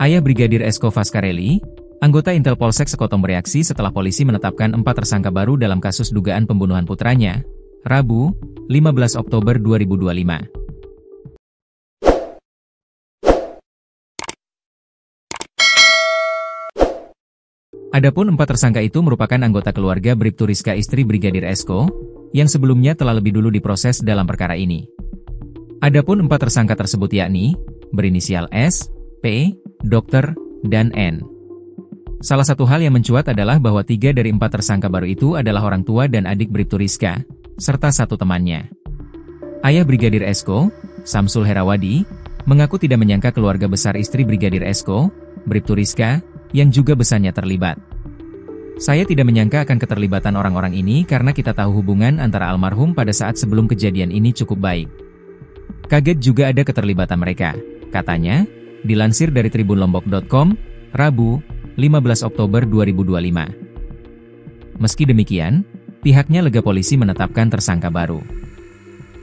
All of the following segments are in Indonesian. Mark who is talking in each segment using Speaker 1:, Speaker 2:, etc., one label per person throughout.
Speaker 1: Ayah Brigadir Esko Fascarelli, anggota Intel Polsek Sekotong bereaksi setelah polisi menetapkan 4 tersangka baru dalam kasus dugaan pembunuhan putranya, Rabu, 15 Oktober 2025. Adapun 4 tersangka itu merupakan anggota keluarga Bribtu Rizka istri Brigadir Esko, yang sebelumnya telah lebih dulu diproses dalam perkara ini. Adapun 4 tersangka tersebut yakni, berinisial S, P, Dr, dan N. Salah satu hal yang mencuat adalah bahwa 3 dari 4 tersangka baru itu adalah orang tua dan adik Bribtu Rizka, serta satu temannya. Ayah Brigadir Esko, Samsul Herawadi, mengaku tidak menyangka keluarga besar istri Brigadir Esko, Bribtu Rizka, yang juga besarnya terlibat. Saya tidak menyangka akan keterlibatan orang-orang ini karena kita tahu hubungan antara almarhum pada saat sebelum kejadian ini cukup baik. Kaget juga ada keterlibatan mereka, katanya, dilansir dari tribunlombok.com, Rabu, 15 Oktober 2025. Meski demikian, pihaknya lega polisi menetapkan tersangka baru.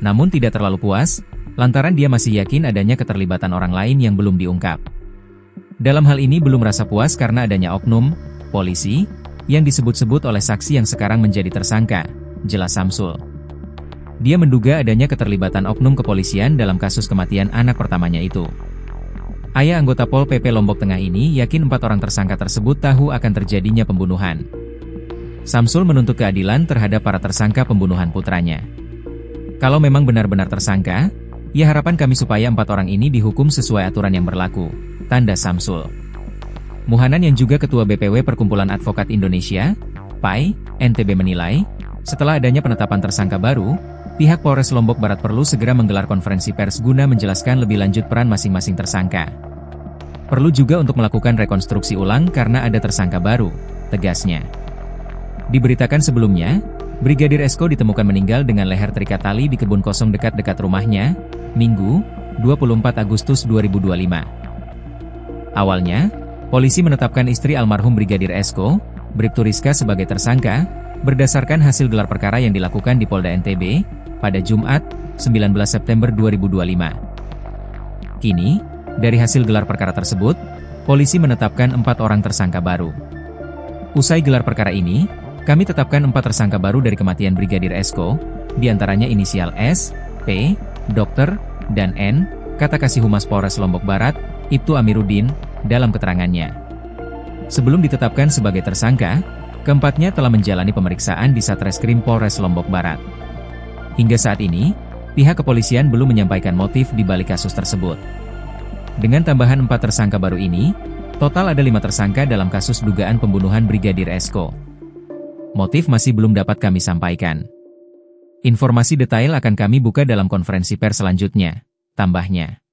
Speaker 1: Namun tidak terlalu puas, lantaran dia masih yakin adanya keterlibatan orang lain yang belum diungkap. Dalam hal ini belum rasa puas karena adanya oknum, polisi, yang disebut-sebut oleh saksi yang sekarang menjadi tersangka, jelas Samsul. Dia menduga adanya keterlibatan oknum kepolisian dalam kasus kematian anak pertamanya itu. Ayah anggota Pol PP Lombok Tengah ini yakin 4 orang tersangka tersebut tahu akan terjadinya pembunuhan. Samsul menuntut keadilan terhadap para tersangka pembunuhan putranya. Kalau memang benar-benar tersangka, ya harapan kami supaya 4 orang ini dihukum sesuai aturan yang berlaku, tanda Samsul. Muhanan yang juga Ketua BPW Perkumpulan Advokat Indonesia, PAI, NTB menilai, setelah adanya penetapan tersangka baru, pihak Polres Lombok Barat perlu segera menggelar konferensi pers guna menjelaskan lebih lanjut peran masing-masing tersangka. Perlu juga untuk melakukan rekonstruksi ulang karena ada tersangka baru, tegasnya. Diberitakan sebelumnya, Brigadir Esko ditemukan meninggal dengan leher terikat tali di kebun kosong dekat-dekat rumahnya, Minggu, 24 Agustus 2025. Awalnya, polisi menetapkan istri almarhum Brigadir Esko, Bribtu Rizka sebagai tersangka, berdasarkan hasil gelar perkara yang dilakukan di Polda NTB, pada Jumat, 19 September 2025. Kini, dari hasil gelar perkara tersebut, polisi menetapkan 4 orang tersangka baru. Usai gelar perkara ini, kami tetapkan 4 tersangka baru dari kematian Brigadir Esko, diantaranya inisial S, P, Dr, dan N, kata Kasih Humas Polres Lombok Barat, Ibtu Amiruddin, dalam keterangannya. Sebelum ditetapkan sebagai tersangka, keempatnya telah menjalani pemeriksaan di Satreskrim Polres Lombok Barat. Hingga saat ini, pihak kepolisian belum menyampaikan motif di balik kasus tersebut. Dengan tambahan 4 tersangka baru ini, total ada 5 tersangka dalam kasus dugaan pembunuhan Brigadir Esko. Motif masih belum dapat kami sampaikan. Informasi detail akan kami buka dalam konferensi pers selanjutnya, tambahnya.